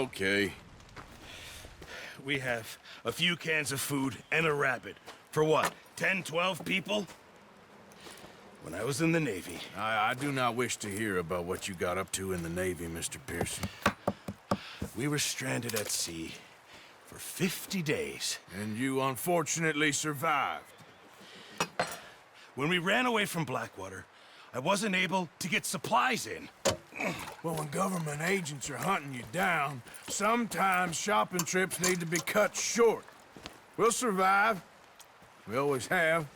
Okay. We have a few cans of food and a rabbit. For what, 10, 12 people? When I was in the Navy... I do not wish to hear about what you got up to in the Navy, Mr. Pearson. We were stranded at sea for 50 days. And you unfortunately survived. When we ran away from Blackwater, I wasn't able to get supplies in. Well, when government agents are hunting you down, sometimes shopping trips need to be cut short. We'll survive. We always have.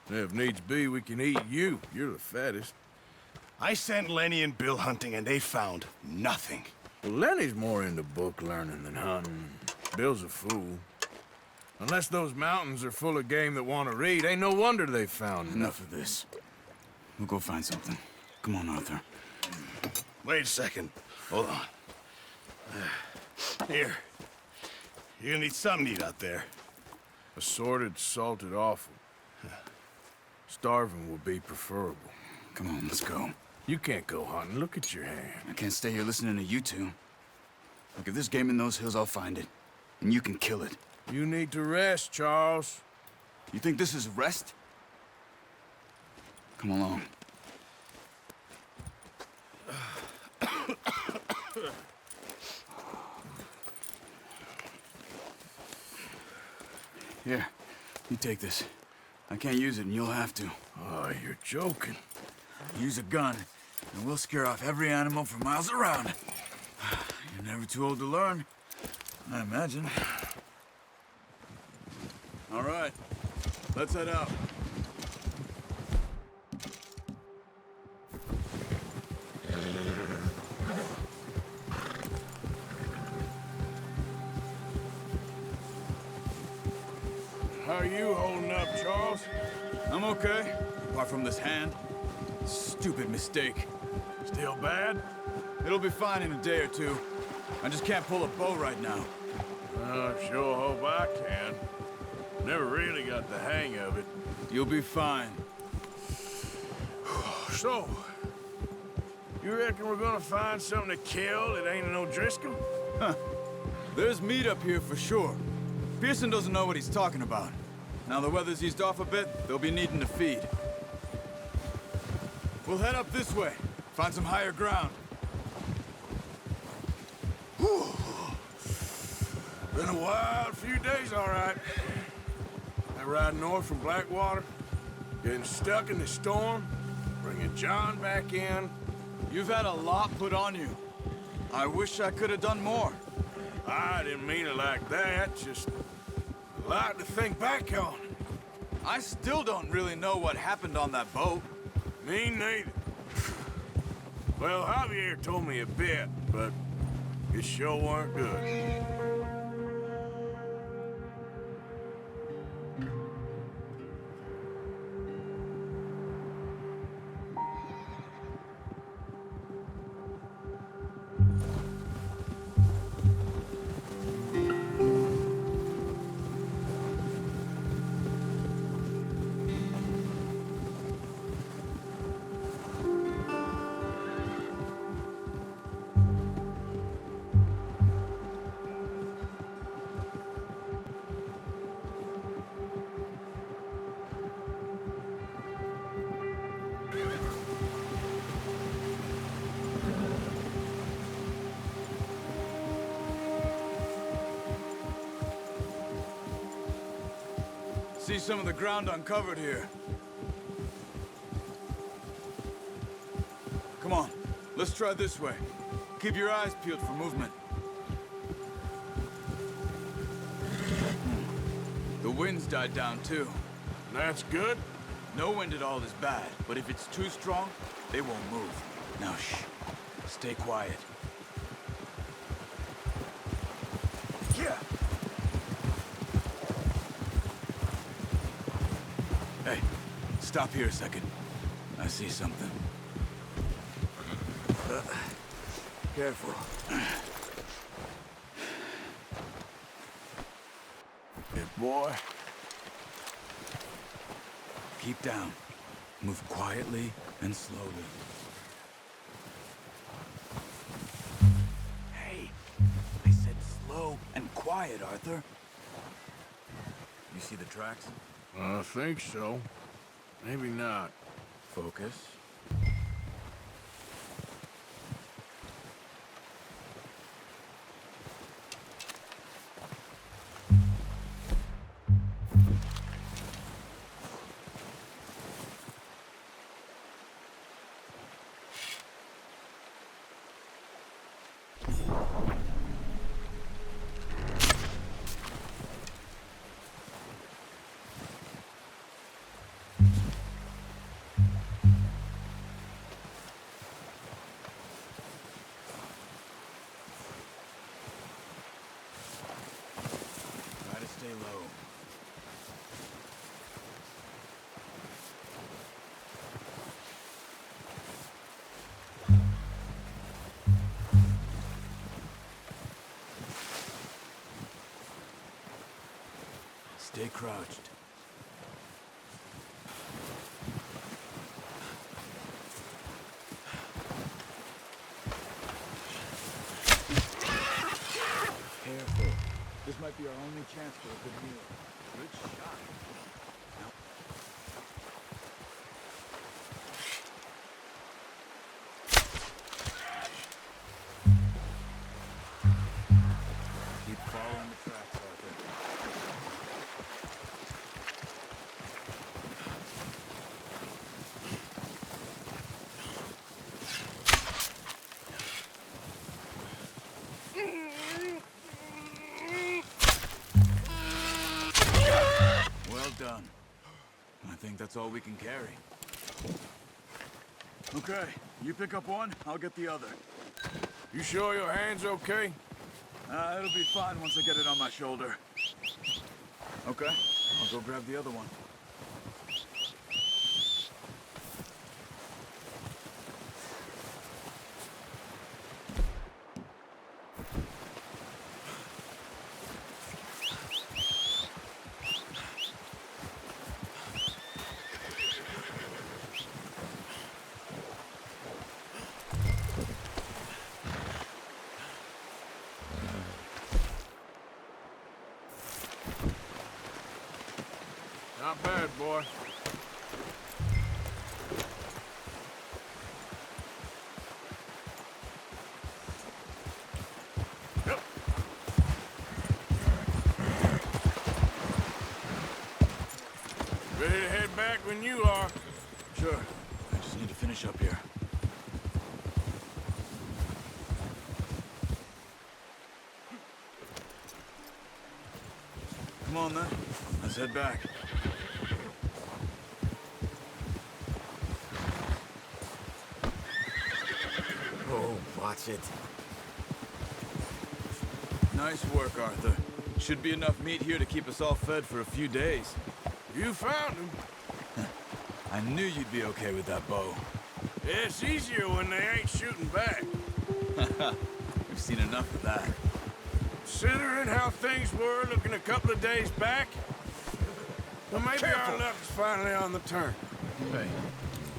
And if needs be, we can eat you. You're the fattest. I sent Lenny and Bill hunting, and they found nothing. Well, Lenny's more into book learning than hunting. Bill's a fool. Unless those mountains are full of game that want to read, ain't no wonder they found Enough of this. We'll go find something. Come on, Arthur. Wait a second. Hold on. Here. You're gonna need something to eat out there. Assorted, salted offal. Starving will be preferable. Come on, let's go. You can't go hunting. Look at your hand. I can't stay here listening to you two. Look, if there's game in those hills, I'll find it. And you can kill it. You need to rest, Charles. You think this is rest? Come along. Here, you take this. I can't use it, and you'll have to. Oh, you're joking. Use a gun, and we'll scare off every animal for miles around. You're never too old to learn, I imagine. All right, let's head out. How are you holding up, Charles? I'm okay, apart from this hand. Stupid mistake. Still bad? It'll be fine in a day or two. I just can't pull a bow right now. Sure hope I can. Never really got the hang of it. You'll be fine. So, you reckon we're gonna find something to kill that ain't no Driscoll? Huh. There's meat up here for sure. Pearson doesn't know what he's talking about. Now the weather's eased off a bit, they'll be needing to feed. We'll head up this way. Find some higher ground. Whew. Been a wild few days, all right. I ride north from Blackwater, getting stuck in the storm, bringing John back in. You've had a lot put on you. I wish I could have done more. I didn't mean it like that, just a lot to think back on. I still don't really know what happened on that boat. Me neither. Well, Javier told me a bit, but it sure weren't good. See some of the ground uncovered here. Come on, let's try this way. Keep your eyes peeled for movement. The wind's died down too. That's good. No wind at all is bad, but if it's too strong, they won't move. Now shh, stay quiet. Yeah. Hey, stop here a second. I see something. Careful. Good boy. Keep down. Move quietly and slowly. Hey, quiet, Arthur. You see the tracks? I think so. Maybe not. Focus. Try to stay low. Stay crouched. Careful. This might be our only chance for a good meal. Good shot. Keep following the tracks, Arthur. Well done. I think that's all we can carry. Okay, you pick up one, I'll get the other. You sure your hand's okay? It'll be fine once I get it on my shoulder. Okay, I'll go grab the other one. Not bad, boy. Yep. Ready to head back when you are. Sure, I just need to finish up here. Come on then, let's head back. Oh, watch it. Nice work, Arthur. Should be enough meat here to keep us all fed for a few days. You found him. I knew you'd be okay with that bow. It's easier when they ain't shooting back. We've seen enough of that. Considering how things were looking a couple of days back, well, maybe Careful. our luck's finally on the turn. Hey,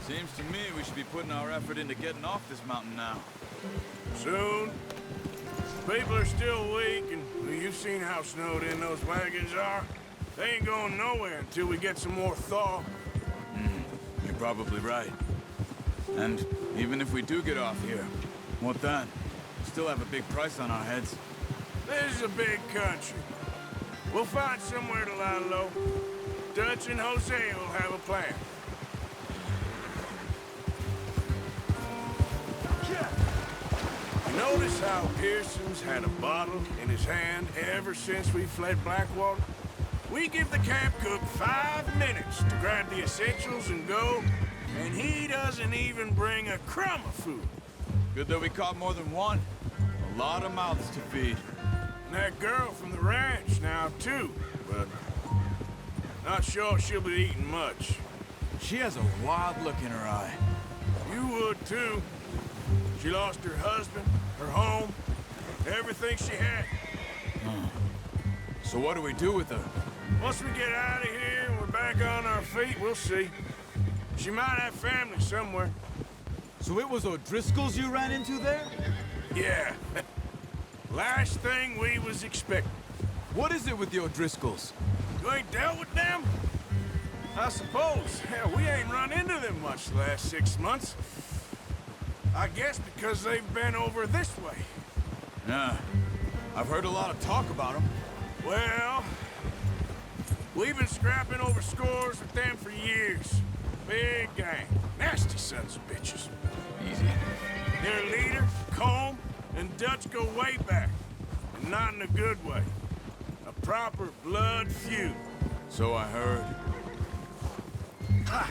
seems to me we should be putting our effort into getting off this mountain now. Soon. People are still weak, and well, you've seen how snowed in those wagons are. They ain't going nowhere until we get some more thaw. You're probably right. And even if we do get off here, what then? We still have a big price on our heads. This is a big country. We'll find somewhere to lie low. Dutch and Jose will have a plan. You notice how Pearson's had a bottle in his hand ever since we fled Blackwater? We give the camp cook 5 minutes to grab the essentials and go, and he doesn't even bring a crumb of food. Good that we caught more than one. A lot of mouths to feed. And that girl from the ranch now, too, but not sure she'll be eating much. She has a wild look in her eye. You would, too. She lost her husband, her home, everything she had. So what do we do with her? Once we get out of here and we're back on our feet, we'll see. She might have family somewhere. So it was O'Driscoll's you ran into there? Yeah. Last thing we was expecting. What is it with the O'Driscolls? You ain't dealt with them? I suppose. Hell, we ain't run into them much the last 6 months. I guess because they've been over this way. Yeah. I've heard a lot of talk about them. Well, we've been scrapping over scores with them for years. Big gang. Nasty sons of bitches. Easy. Their leader, Colm, and Dutch go way back. And not in a good way. A proper blood feud. So I heard. Ha!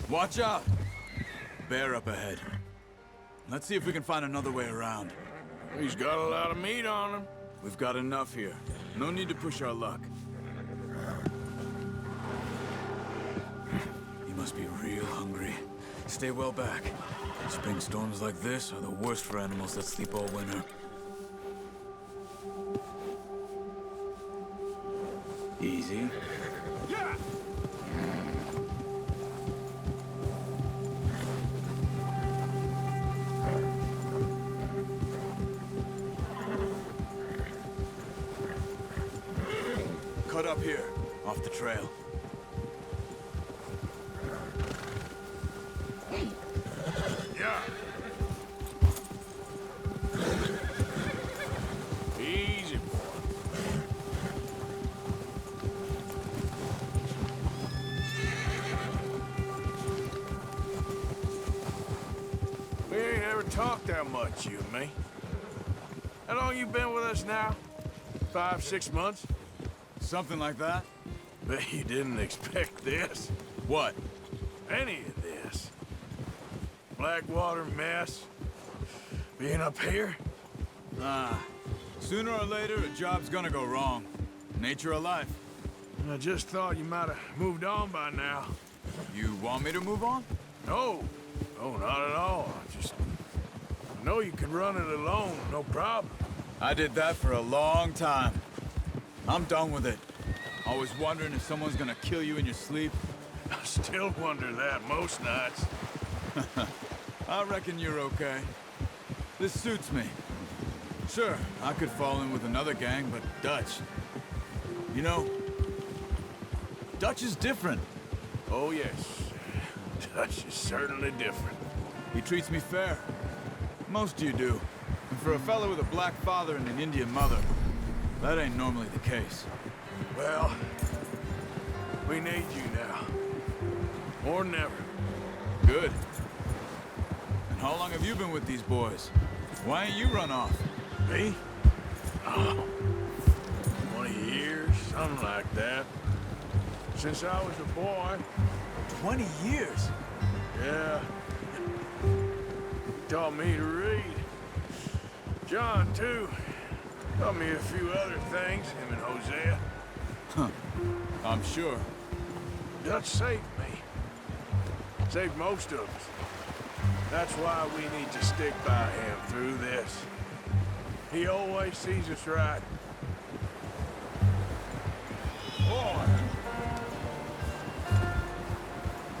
Watch out! Bear up ahead. Let's see if we can find another way around. He's got a lot of meat on him. We've got enough here. No need to push our luck. He must be real hungry. Stay well back. Spring storms like this are the worst for animals that sleep all winter. Easy. Yeah! Cut up here, off the trail. Yeah. Easy, boy. We ain't ever talked that much, you and me. How long you been with us now? 5, 6 months? Something like that? Bet you didn't expect this. What? Any of this. Blackwater mess. Being up here? Ah. Sooner or later, a job's gonna go wrong. Nature of life. I just thought you might have moved on by now. You want me to move on? No. No, not at all. I know you can run it alone, no problem. I did that for a long time. I'm done with it. Always wondering if someone's gonna kill you in your sleep. I still wonder that most nights. I reckon you're okay. This suits me. Sure, I could fall in with another gang, but Dutch... You know, Dutch is different. Oh, yes. Dutch is certainly different. He treats me fair. Most you do. And for a fellow with a black father and an Indian mother, that ain't normally the case. Well, we need you now. More than ever. Good. And how long have you been with these boys? Why ain't you run off? Me? Oh, 20 years, something like that. Since I was a boy. 20 years? Yeah. Taught me to read. John, too. Taught me a few other things, him and Hosea. Huh. I'm sure. Dutch saved me. Saved most of us. That's why we need to stick by him through this. He always sees us right. Boy,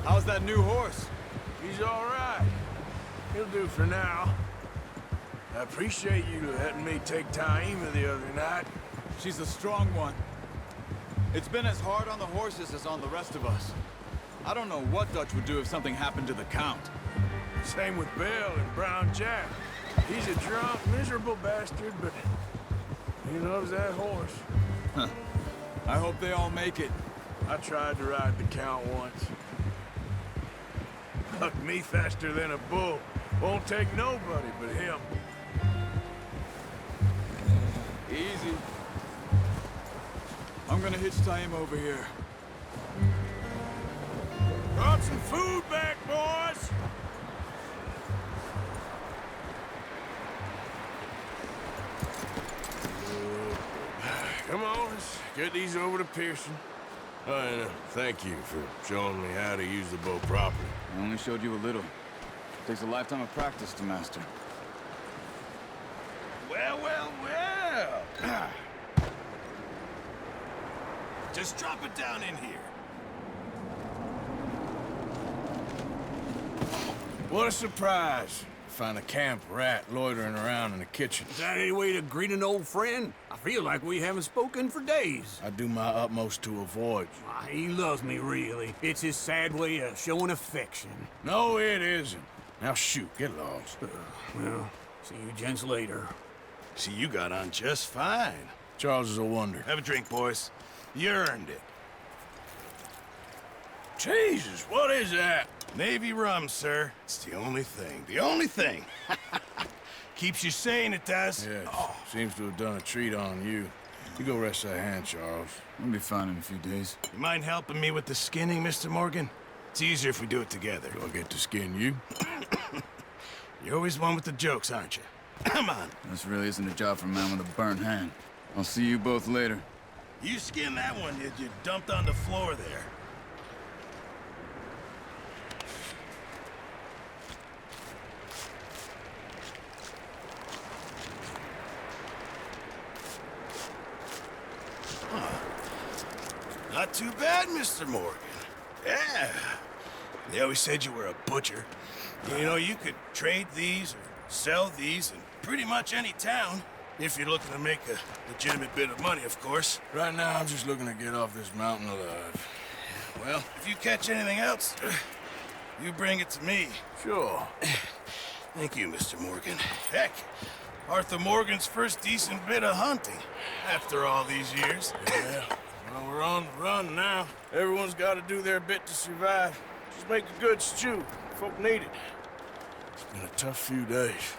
How's that new horse? he's all right. He'll do for now. I appreciate you letting me take Taima the other night. She's a strong one. It's been as hard on the horses as on the rest of us. I don't know what Dutch would do if something happened to the Count. Same with Bill and Brown Jack. He's a drunk, miserable bastard, but he loves that horse. Huh. I hope they all make it. I tried to ride the Count once. Bucked me faster than a bull. Won't take nobody but him. Easy. I'm gonna hitch Taima over here. Brought some food back, boys! Come on, let's get these over to Pearson. And thank you for showing me how to use the bow properly. I only showed you a little. Takes a lifetime of practice to master. Well, well, well. Just drop it down in here. What a surprise. Find a camp rat loitering around in the kitchen. Is that any way to greet an old friend? I feel like we haven't spoken for days. I do my utmost to avoid you. Why, he loves me, really. It's his sad way of showing affection. No, it isn't. Now shoot, get lost. Well, see you gents later. See, you got on just fine. Charles is a wonder. Have a drink, boys. You earned it. Jesus, what is that? Navy rum, sir. It's the only thing. The only thing. Keeps you sane, it does. Yeah, seems to have done a treat on you. You go rest that hand, Charles. I'll be fine in a few days. You mind helping me with the skinning, Mr. Morgan? It's easier if we do it together. Do I get to skin you? You're always one with the jokes, aren't you? Come on. This really isn't a job for a man with a burnt hand. I'll see you both later. You skinned that one you dumped on the floor there. Not too bad, Mr. Morgan. Yeah. They always said you were a butcher. You know, you could trade these or sell these in pretty much any town. If you're looking to make a legitimate bit of money, of course. Right now, I'm just looking to get off this mountain alive. Well, if you catch anything else, you bring it to me. Sure. Thank you, Mr. Morgan. Heck, Arthur Morgan's first decent bit of hunting after all these years. Yeah. Well, we're on the run now. Everyone's got to do their bit to survive. Just make a good stew. Folk need it. It's been a tough few days.